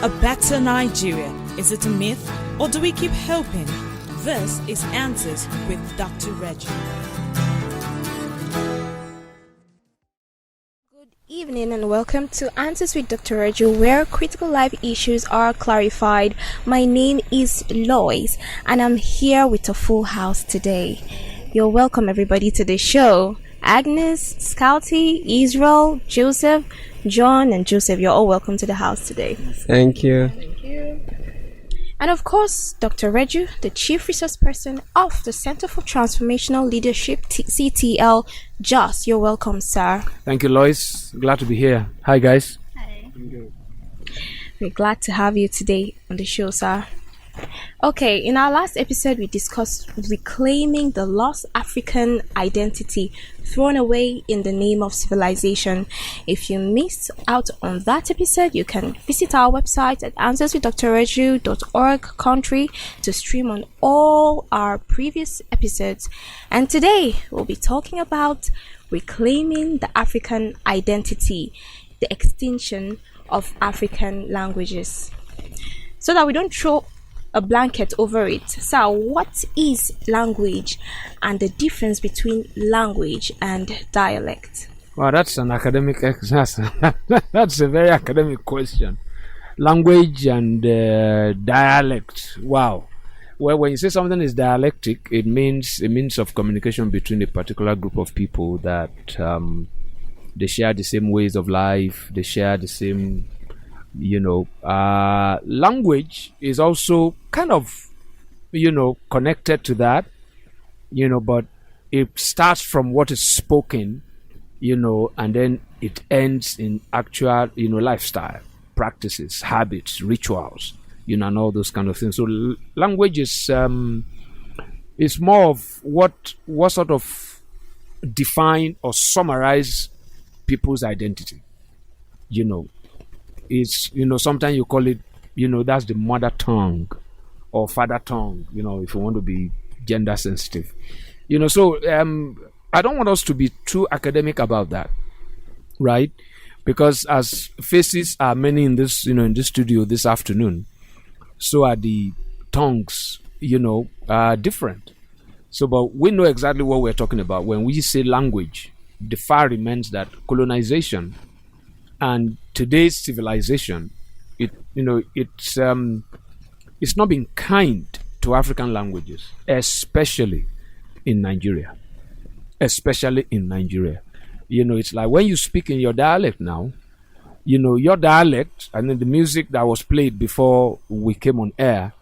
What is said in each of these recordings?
A better Nigeria, is it a myth or do we keep hoping? This is Answers with Dr. Reggie. Good evening and welcome to Answers with Dr. Reggie, where critical life issues are clarified. My name is Lois and I'm here with a full house today. You're welcome everybody to the show. Agnes, Scouty, Israel, Joseph, John and Joseph, you're all welcome to the house today. Thank you. Thank you. And of course, Dr. Reju, the Chief Resource Person of the Center for Transformational Leadership, CTL, Jos. You're welcome, sir. Thank you, Lois. Glad to be here. Hi, guys. Hi. We're glad to have you today on the show, sir. Okay, in our last episode, we discussed reclaiming the lost African identity thrown away in the name of civilization. If you missed out on that episode, you can visit our website at answerswithdrreju.org country to stream on all our previous episodes. And today, we'll be talking about reclaiming the African identity, the extinction of African languages. So that we don't throw a blanket over it. So, what is language and the difference between language and dialect? Wow, that's an academic exercise. That's a very academic question. Language and dialect. Wow. Well, when you say something is dialectic, it means a means of communication between a particular group of people that they share the same ways of life. They share the same. Language is also kind of, connected to that, but it starts from what is spoken, and then it ends in actual, lifestyle, practices, habits, rituals, and all those kind of things. So language is more of what sort of define or summarize people's identity, It's, sometimes you call it, that's the mother tongue or father tongue, if you want to be gender sensitive. So I don't want us to be too academic about that, right? Because as faces are many in this, in this studio this afternoon, so are the tongues, are different. So, but we know exactly what we're talking about. When we say language, the fact remains that colonization and today's civilization, it's not been kind to African languages, especially in Nigeria. It's like when you speak in your dialect now, your dialect, and then the music that was played before we came on air,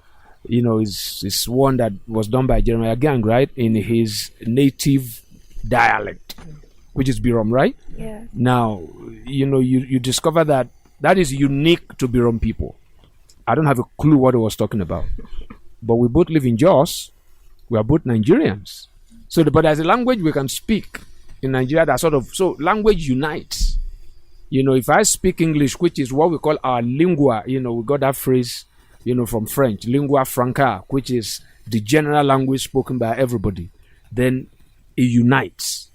is one that was done by Jeremiah Gang, right? In his native dialect, which is Birom, right? Yeah. Now, you discover that is unique to Birom people. I don't have a clue what he was talking about. But we both live in Jos. We are both Nigerians. But as a language we can speak in Nigeria, that so language unites. If I speak English, which is what we call our lingua, we got that phrase, from French, lingua franca, which is the general language spoken by everybody, then it unites.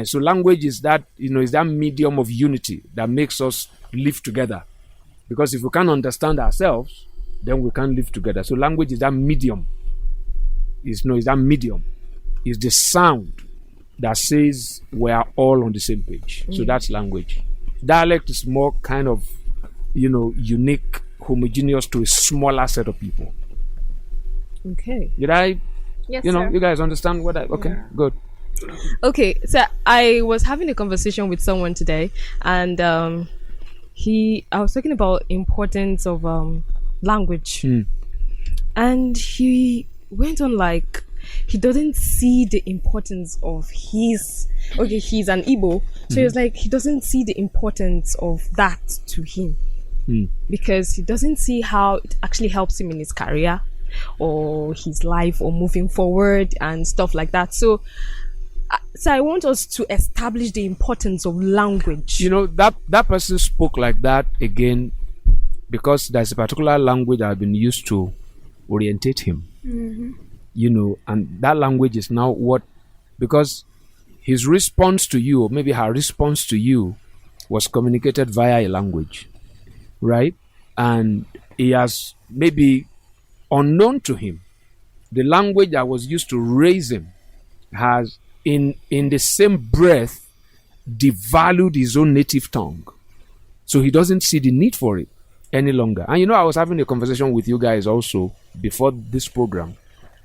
So language is that, is that medium of unity that makes us live together. Because if we can't understand ourselves, then we can't live together. So language is that medium. Is that medium. It's the sound that says we are all on the same page. So that's language. Dialect is more kind of, unique, homogeneous to a smaller set of people. Okay. Did I? Yes, sir. You guys understand what okay, yeah. Good. Okay, so I was having a conversation with someone today, and I was talking about importance of language, and he went on like he doesn't see the importance of he's an Igbo, so he was like he doesn't see the importance of that to him because he doesn't see how it actually helps him in his career or his life or moving forward and stuff like that. So I want us to establish the importance of language. That person spoke like that again because there's a particular language that has been used to orientate him. And that language is now because his response to you, or maybe her response to you, was communicated via a language, right? and he has maybe unknown to him, the language that was used to raise him has in the same breath devalued his own native tongue. So he doesn't see the need for it any longer. And I was having a conversation with you guys also before this program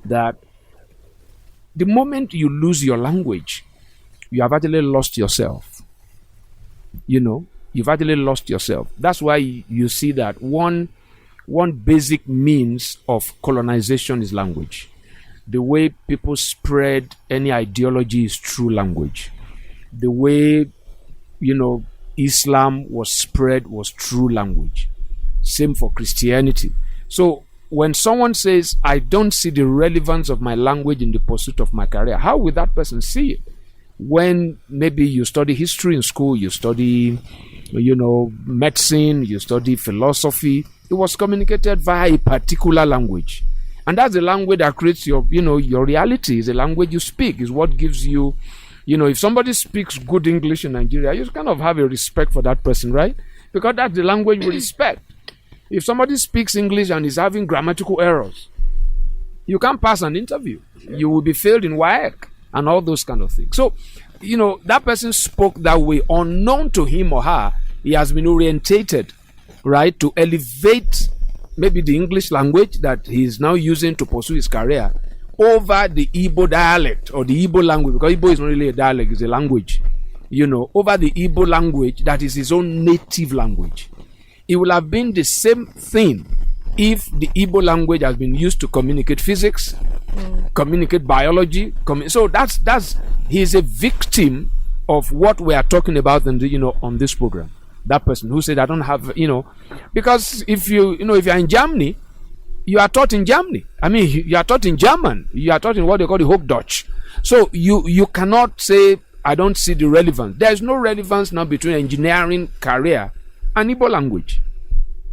that the moment you lose your language, you have actually lost yourself. You've actually lost yourself. That's why you see that one basic means of colonization is language. The way people spread any ideology is through language. The way, Islam was spread was through language. Same for Christianity. So when someone says, I don't see the relevance of my language in the pursuit of my career, how will that person see it? When maybe you study history in school, you study, medicine, you study philosophy, it was communicated via a particular language. And that's the language that creates your reality. Is the language you speak, is what gives you, if somebody speaks good English in Nigeria, you kind of have a respect for that person, right? Because that's the language we respect. If somebody speaks English and is having grammatical errors, you can't pass an interview. You will be failed in WAEC and all those kind of things. So, that person spoke that way. Unknown to him or her, he has been orientated, right, to elevate maybe the English language that he is now using to pursue his career over the Igbo dialect or the Igbo language, because Igbo is not really a dialect, it's a language, over the Igbo language that is his own native language. It will have been the same thing if the Igbo language has been used to communicate physics, communicate biology. So he is a victim of what we are talking about on this program. That person who said, I don't have, because if you're in Germany, you are taught in Germany. I mean, you are taught in German. You are taught in what they call the Hochdeutsch. So you cannot say, I don't see the relevance. There is no relevance now between engineering career and Igbo language.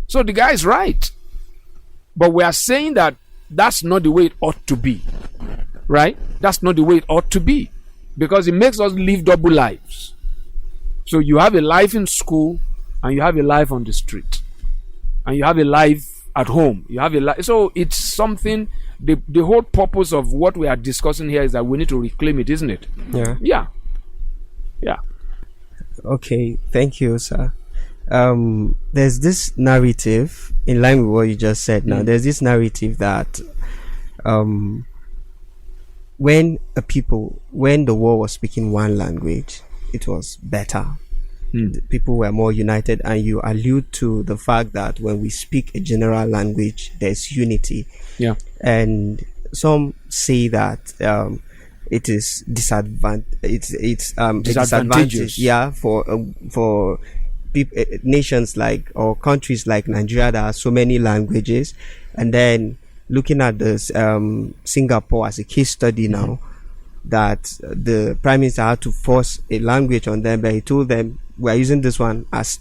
So the guy is right. But we are saying that that's not the way it ought to be. Right? That's not the way it ought to be. Because it makes us live double lives. So you have a life in school and you have a life on the street. And you have a life at home. You have a life. So it's something, the whole purpose of what we are discussing here is that we need to reclaim it, isn't it? Yeah. Okay, thank you, sir. There's this narrative in line with what you just said. Now, there's this narrative that when the world was speaking one language, it was better. The people were more united, and you allude to the fact that when we speak a general language, there's unity. Yeah. And some say that it is disadvantageous. Yeah, for nations like or countries like Nigeria that have so many languages. And then looking at this Singapore as a case study now, that the prime minister had to force a language on them, but he told them, we're using this one as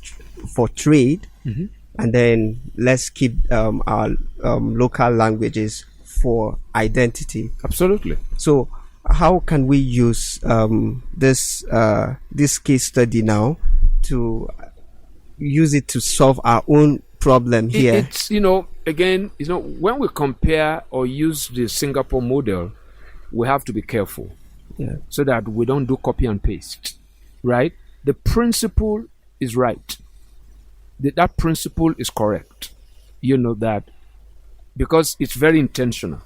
for trade, and then let's keep our local languages for identity. Absolutely. So how can we use this case study now to use it to solve our own problem here? It's again, when we compare or use the Singapore model, we have to be careful, so that we don't do copy and paste, right? The principle is right. That principle is correct. That because it's very intentional.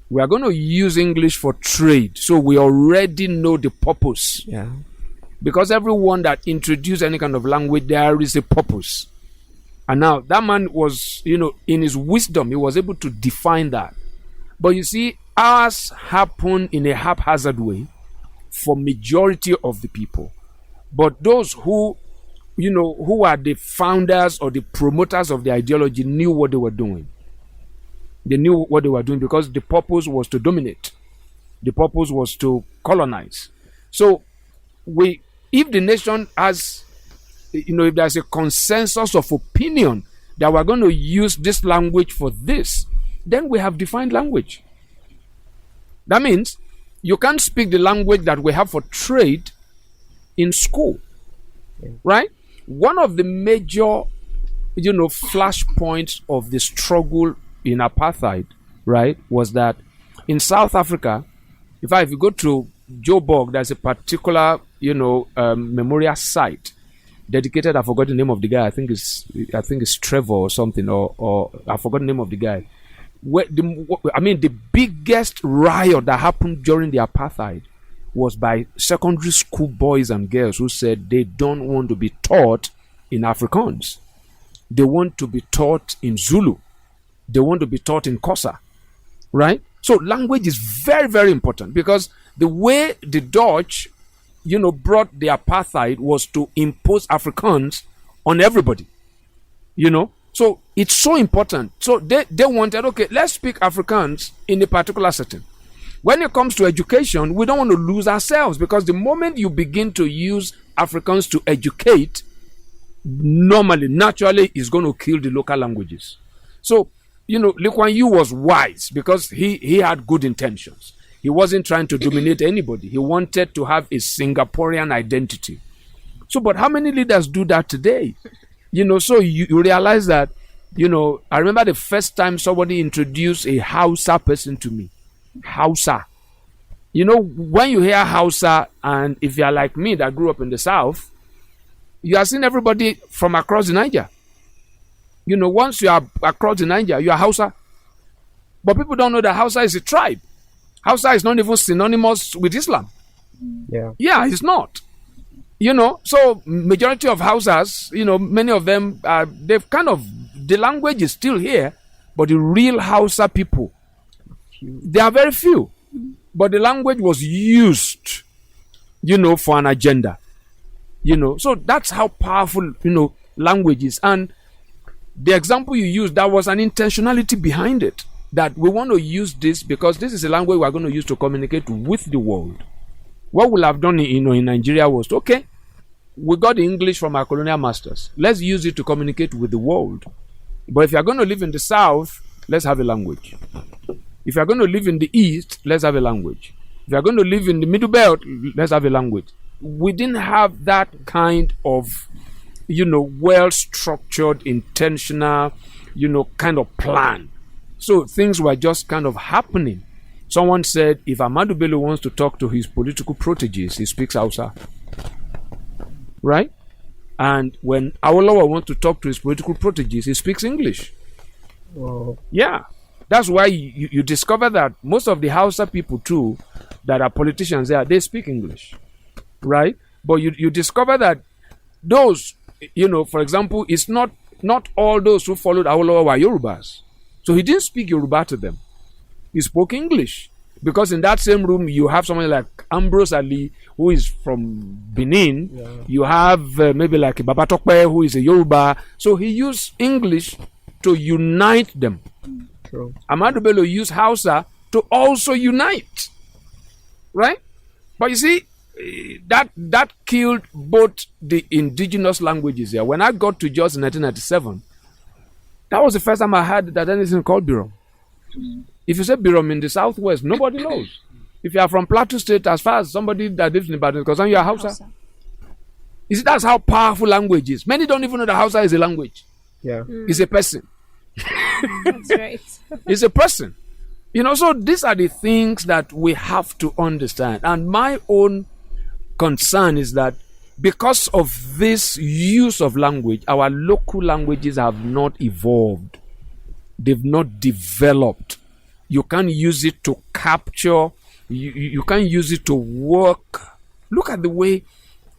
We are going to use English for trade, so we already know the purpose. Yeah. Because everyone that introduced any kind of language, there is a purpose. And now that man was, in his wisdom, he was able to define that. But you see, ours happen in a haphazard way for majority of the people. But those who are the founders or the promoters of the ideology knew what they were doing. They knew what they were doing because the purpose was to dominate. The purpose was to colonize. So if the nation has, if there's a consensus of opinion that we're going to use this language for this, then we have defined language. That means you can't speak the language that we have for trade in school, right? One of the major flashpoints of the struggle in apartheid, right, was that in South Africa, in fact, if you go to Joburg, there's a particular, memorial site dedicated. I forgot the name of the guy. I think it's Trevor or something, or I forgot the name of the guy. The biggest riot that happened during the apartheid was by secondary school boys and girls who said they don't want to be taught in Afrikaans. They want to be taught in Zulu. They want to be taught in Xhosa, right? So language is very, very important, because the way the Dutch, brought the apartheid was to impose Afrikaans on everybody, So it's so important. So they wanted, okay, let's speak Afrikaans in a particular setting. When it comes to education, we don't want to lose ourselves, because the moment you begin to use Afrikaans to educate, naturally, is going to kill the local languages. So, Lee Kuan Yew was wise, because he had good intentions. He wasn't trying to dominate anybody. He wanted to have a Singaporean identity. So, but how many leaders do that today? So you realize that, I remember the first time somebody introduced a Hausa person to me. Hausa. When you hear Hausa, and if you're like me that grew up in the South, you are seeing everybody from across the Niger. Once you are across the Niger, you are Hausa. But people don't know that Hausa is a tribe. Hausa is not even synonymous with Islam. Yeah, it's not. So majority of Hausas, many of them, the language is still here, but the real Hausa people, they are very few. But the language was used, for an agenda. So that's how powerful, language is. And the example you used, that was an intentionality behind it. That we want to use this because this is a language we're going to use to communicate with the world. What we'll have done in Nigeria was, okay, we got the English from our colonial masters. Let's use it to communicate with the world. But if you're going to live in the South, let's have a language. If you're going to live in the East, let's have a language. If you're going to live in the Middle Belt, let's have a language. We didn't have that kind of, well-structured, intentional, kind of plan. So things were just kind of happening. Someone said, if Ahmadu Bello wants to talk to his political proteges, he speaks Hausa. Right? And when Awolowo wants to talk to his political proteges, he speaks English. Wow. Yeah. That's why you discover that most of the Hausa people too, that are politicians there, they speak English. Right? But you discover that those, for example, it's not all those who followed Awolowo were Yorubas. So he didn't speak Yoruba to them. He spoke English. Because in that same room, you have someone like Ambrose Ali, who is from Benin. Yeah. You have maybe like Baba Tokpe, who is a Yoruba. So he used English to unite them. True. Ahmadu Bello used Hausa to also unite. Right? But you see, that killed both the indigenous languages here. When I got to Jos in 1997, that was the first time I heard that anything called Birom. If you say Birom in the Southwest, nobody knows. If you are from Plateau State, as far as somebody that lives in Ibadan, because you are Hausa. You see, that's how powerful language is. Many don't even know that Hausa is a language. Yeah. It's a person. That's right. It's a person. So these are the things that we have to understand. And my own concern is that because of this use of language, our local languages have not evolved. They've not developed. You can't use it to capture. You can't use it to work. Look at the way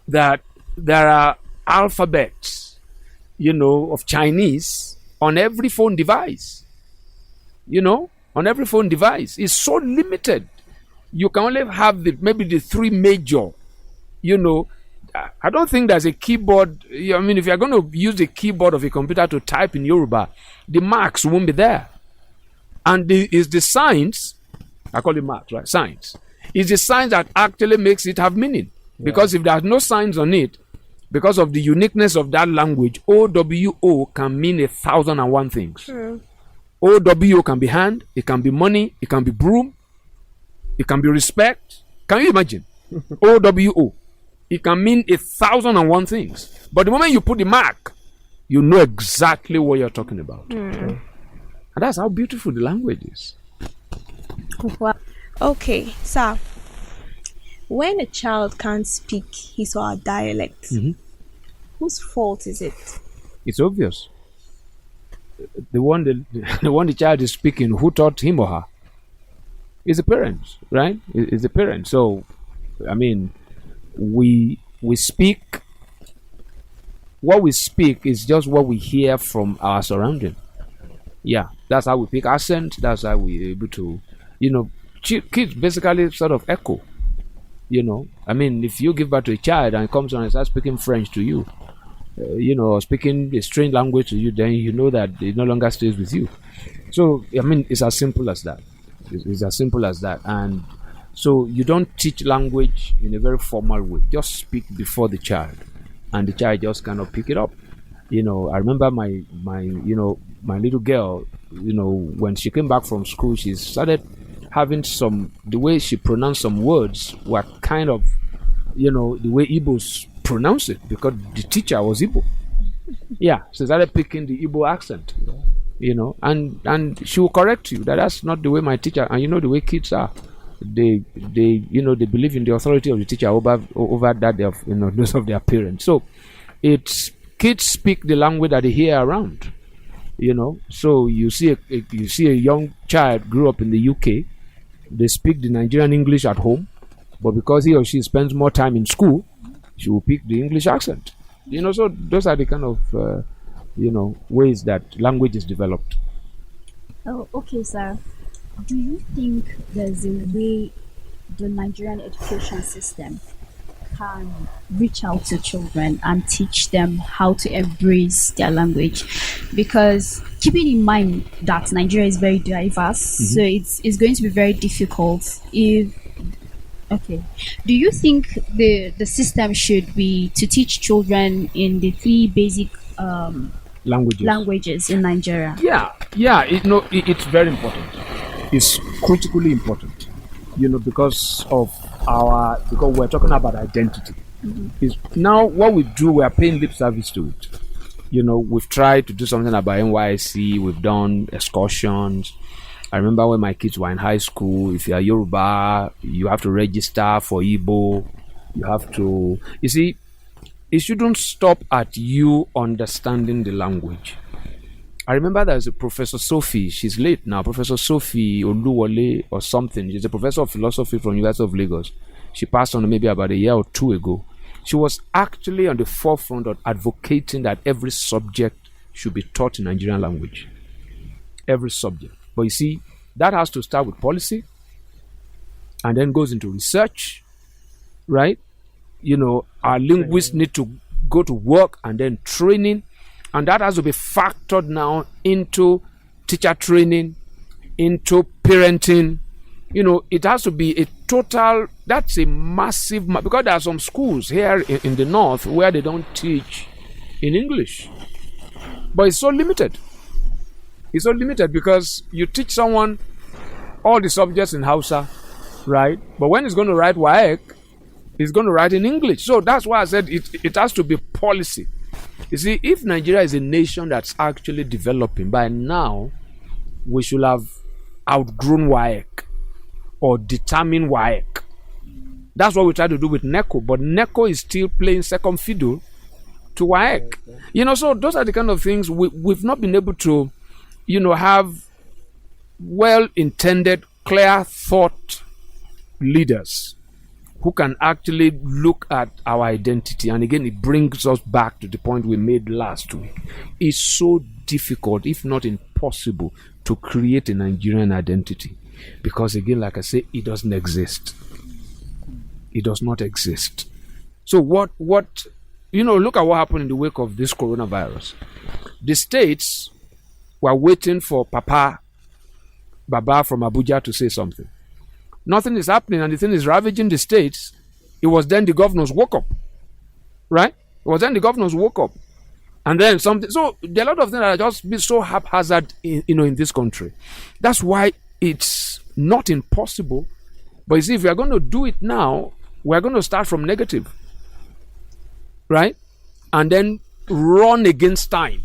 that there are alphabets, of Chinese on every phone device. On every phone device. It's so limited. You can only have maybe the three major, I don't think there's a keyboard. If you're going to use the keyboard of a computer to type in Yoruba, the marks won't be there. And it's the signs, I call it marks, right? Signs. It's the signs that actually makes it have meaning. Yeah. Because if there's no signs on it, because of the uniqueness of that language, OWO can mean 1,001 things. True. OWO can be hand, it can be money, it can be broom, it can be respect. Can you imagine? OWO. It can mean 1,001 things. But the moment you put the mark, you know exactly what you're talking about. And that's how beautiful the language is. Well, okay, so when a child can't speak his or her dialect, whose fault is it? It's obvious. The one the child is speaking, who taught him or her? Is the parents, right? Is the parents. So, I mean, we speak. What we speak is just what we hear from our surrounding. Yeah, that's how we pick accent. That's how we're able to, kids basically sort of echo. I mean, if you give birth to a child and it comes on and starts speaking French to you, or speaking a strange language to you, then you know that it no longer stays with you. So, I mean, it's as simple as that. It's as simple as that. And so you don't teach language in a very formal way. Just speak before the child, and the child just kind of pick it up. I remember my little girl, when she came back from school, she started having the way she pronounced some words were kind of, the way Igbos pronounce it, because the teacher was Igbo. Yeah, she started picking the Igbo accent, and she will correct you that that's not the way my teacher, and the way kids are. They believe in the authority of the teacher over that of those of their parents. So it's kids speak the language that they hear around. So you see a young child grew up in the UK. They speak the Nigerian English at home, but because he or she spends more time in school, she will pick the English accent. So those are the kind of ways that language is developed. Oh, okay, sir. Do you think there's a way the Nigerian education system can reach out to children and teach them how to embrace their language? Because keeping in mind that Nigeria is very diverse, so it's going to be very difficult if... Okay. Do you think the system should be to teach children in the 3 basic languages in Nigeria? Yeah. It's very important. It's critically important, because we're talking about identity. Is now what we do, we are paying lip service to it. We've tried to do something about NYC. We've done excursions. I remember when my kids were in high school, if you are Yoruba, you have to register for Igbo. You have to, it shouldn't stop at you understanding the language. I remember there's a Professor Sophie, she's late now, Professor Sophie Oluwole or something. She's a professor of philosophy from University of Lagos. She passed on maybe about a year or 2 ago. She was actually on the forefront of advocating that every subject should be taught in Nigerian language. Every subject. But you see, that has to start with policy and then goes into research, right? Our linguists need to go to work and then training. And that has to be factored now into teacher training, into parenting. It has to be a total, that's a massive, because there are some schools here in the north where they don't teach in English. But it's so limited. It's so limited because you teach someone all the subjects in Hausa, right? But when he's going to write WAEC, he's going to write in English. So that's why I said it has to be policy. You see, if Nigeria is a nation that's actually developing, by now, we should have outgrown WAEC or determined WAEC. That's what we try to do with NECO, but NECO is still playing second fiddle to WAEC. So those are the kind of things we've not been able to, have well-intended, clear-thought leaders who can actually look at our identity. And again, it brings us back to the point we made last week. It's so difficult, if not impossible, to create a Nigerian identity. Because again, like I say, it doesn't exist. It does not exist. So look at what happened in the wake of this coronavirus. The states were waiting for Baba from Abuja to say something. Nothing is happening, and the thing is ravaging the states. It was then the governors woke up, right? It was then the governors woke up, and then something. So there are a lot of things that are just be so haphazard, in this country. That's why it's not impossible. But you see, if we are going to do it now, we are going to start from negative, right? And then run against time.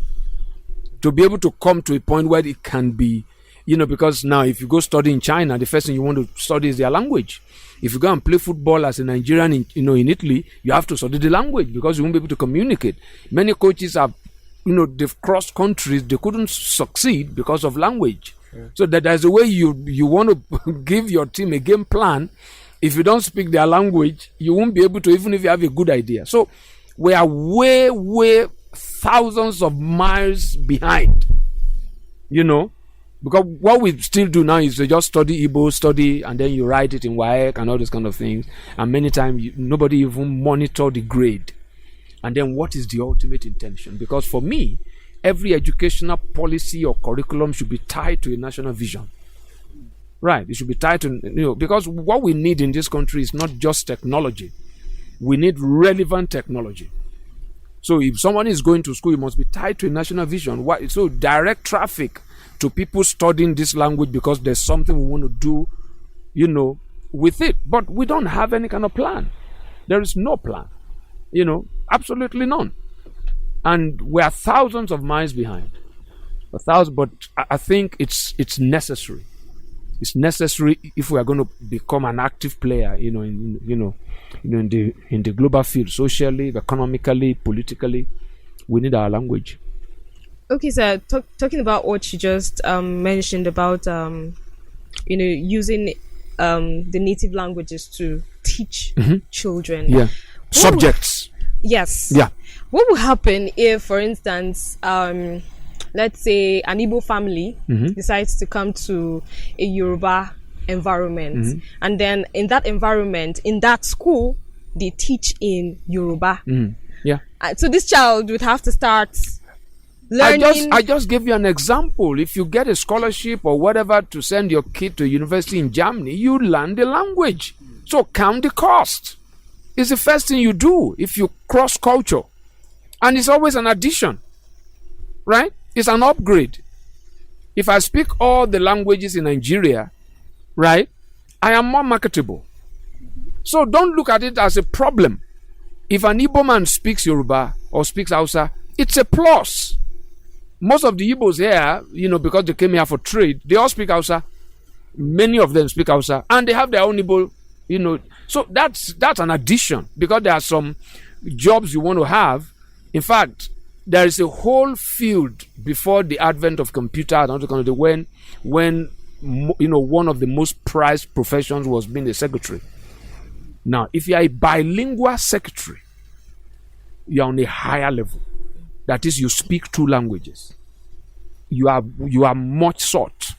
to be able to come to a point where it can be, because now if you go study in China, the first thing you want to study is their language. If you go and play football as a Nigerian in Italy, you have to study the language because you won't be able to communicate. Many coaches have, they've crossed countries, they couldn't succeed because of language. Yeah. So that there's a way you want to give your team a game plan. If you don't speak their language, you won't be able to, even if you have a good idea. So we are way, way thousands of miles behind, because what we still do now is to just study Igbo, and then you write it in WAEC and all those kind of things. And many times nobody even monitor the grade. And then what is the ultimate intention? Because for me, every educational policy or curriculum should be tied to a national vision. Right? It should be tied to, because what we need in this country is not just technology. We need relevant technology. So if someone is going to school, it must be tied to a national vision. So direct traffic to people studying this language because there's something we want to do, with it. But we don't have any kind of plan. There is no plan, absolutely none. And we are thousands of miles behind. But I think it's necessary. It's necessary if we are going to become an active player, in the global field, socially, economically, politically. We need our language. Okay, sir. Talking about what you just mentioned about using the native languages to teach children. Yeah. Subjects. Yes. Yeah. What will happen if, for instance, let's say an Igbo family decides to come to a Yoruba environment, and then in that environment, in that school, they teach in Yoruba. Yeah. So this child would have to start learning. I just gave you an example. If you get a scholarship or whatever to send your kid to a university in Germany, you learn the language. So count the cost. It's the first thing you do if you cross culture. And it's always an addition. Right? It's an upgrade. If I speak all the languages in Nigeria, right, I am more marketable. So don't look at it as a problem. If an Igbo man speaks Yoruba or speaks Hausa, it's a plus. Most of the Igbos here, because they came here for trade, they all speak Hausa. Many of them speak Hausa. And they have their own Igbo, So that's an addition, because there are some jobs you want to have. In fact, there is a whole field before the advent of computers when one of the most prized professions was being a secretary. Now, if you are a bilingual secretary, you are on a higher level. That is, you speak two languages. You are much sought.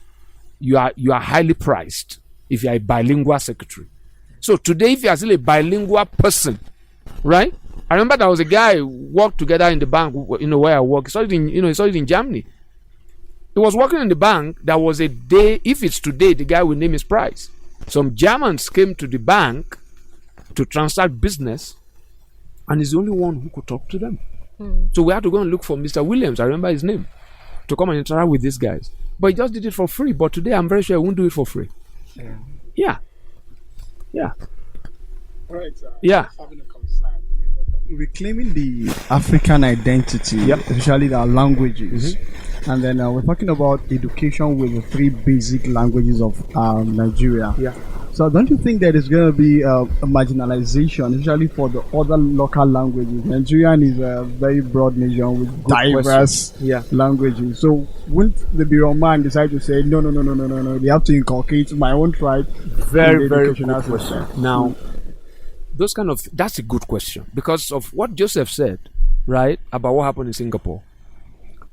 You are highly prized if you are a bilingual secretary. So today, if you are still a bilingual person, right? I remember there was a guy who worked together in the bank, where I work. He studied in Germany. He was working in the bank. There was a day, if it's today, the guy will name his price. Some Germans came to the bank to transact business, and he's the only one who could talk to them. So we had to go and look for Mr. Williams, I remember his name, to come and interact with these guys. But he just did it for free. But today, I'm very sure he won't do it for free. Yeah. All right, yeah. Having a concern. Reclaiming the African identity, especially our languages. And then we're talking about education with the three basic languages of Nigeria. Yeah. So don't you think that it's going to be a marginalization, especially for the other local languages? Nigerian is a very broad nation with diverse languages. So wouldn't the Bureau man decide to say, no, they have to inculcate my own tribe? Very, very good question. Now, that's a good question, because of what Joseph said, right, about what happened in Singapore.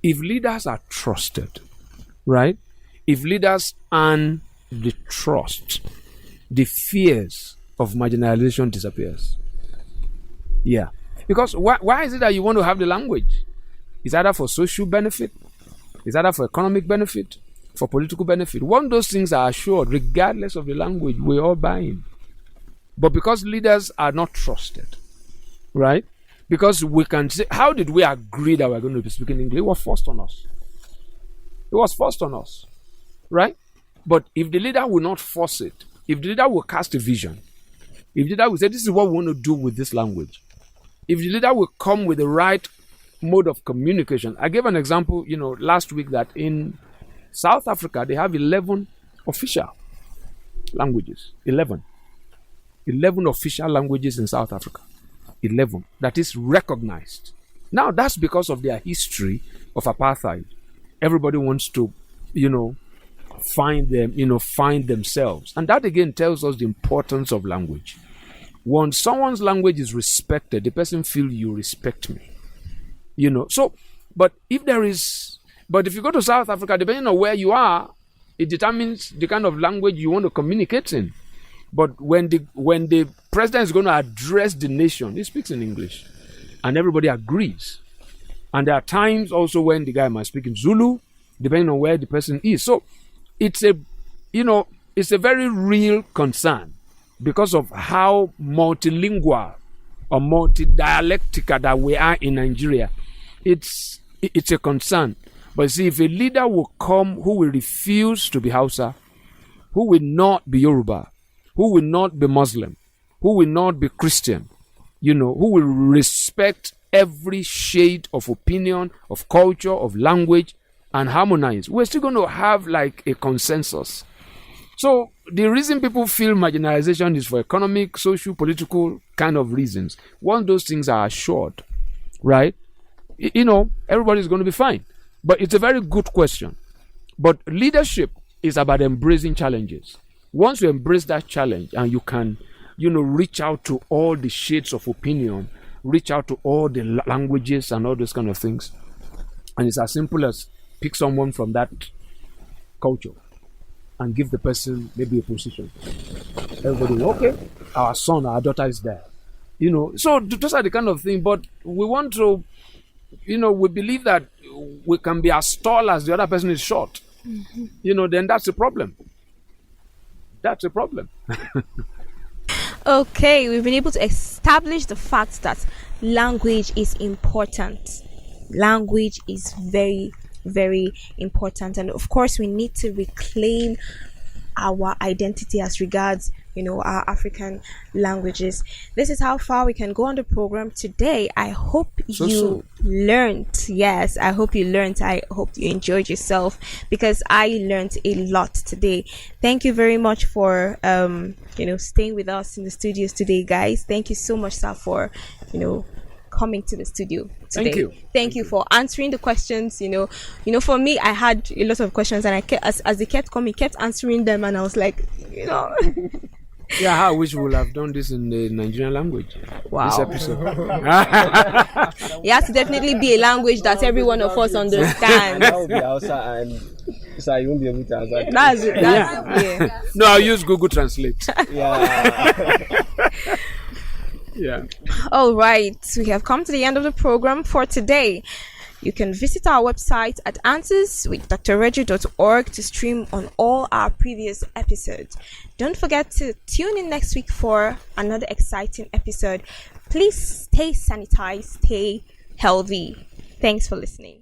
If leaders are trusted, right, if leaders earn the trust, the fears of marginalization disappears. Yeah. Because why is it that you want to have the language? It's either for social benefit, it's either for economic benefit, for political benefit. One of those things are assured, regardless of the language, we're all buying. But because leaders are not trusted, right? Because we can say, how did we agree that we're going to be speaking English? It was forced on us. It was forced on us, right? But if the leader will not force it, if the leader will cast a vision, if the leader will say, this is what we want to do with this language, if the leader will come with the right mode of communication. I gave an example, last week that in South Africa they have 11 official languages. 11 official languages in South Africa. 11 that is recognized. Now that's because of their history of apartheid. Everybody wants to, find themselves. And that again tells us the importance of language. When someone's language is respected, the person feels you respect me. But if you go to South Africa, depending on where you are, it determines the kind of language you want to communicate in. But when the president is going to address the nation, he speaks in English. And everybody agrees. And there are times also when the guy might speak in Zulu, depending on where the person is. So it's a very real concern because of how multilingual or multidialectical that we are in Nigeria. It's a concern. But see, if a leader will come who will refuse to be Hausa, who will not be Yoruba, who will not be Muslim, who will not be Christian, who will respect every shade of opinion, of culture, of language, and harmonize, we're still going to have like a consensus. So the reason people feel marginalization is for economic, social, political kind of reasons. Once those things are assured, right, everybody's going to be fine. But it's a very good question. But leadership is about embracing challenges. Once you embrace that challenge and you can, reach out to all the shades of opinion, reach out to all the languages and all those kind of things. And it's as simple as pick someone from that culture and give the person maybe a position. Everybody, okay, our son, our daughter is there. So those are the kind of thing. But we want to, we believe that we can be as tall as the other person is short. Mm-hmm. Then that's a problem. That's a problem. Okay, we've been able to establish the fact that language is important. Language is very, very important. And of course, we need to reclaim our identity as regards, our African languages. This is how far we can go on the program today. I hope you learned. Yes, I hope you learned. I hope you enjoyed yourself because I learned a lot today. Thank you very much for, staying with us in the studios today, guys. Thank you so much, sir, for, coming to the studio today. Thank you for answering the questions. For me, I had a lot of questions, and I kept, as they kept coming, kept answering them, and I was like, Yeah, I wish we would have done this in the Nigerian language. Wow. This episode. It has to definitely be a language that every one of us understands. That would be outside, and so you won't be able to answer. That's yeah. No, I'll use Google Translate. Yeah. Yeah. All right, we have come to the end of the program for today. You can visit our website at answerswithdrreggie.org to stream on all our previous episodes. Don't forget to tune in next week for another exciting episode. Please stay sanitized, stay healthy. Thanks for listening.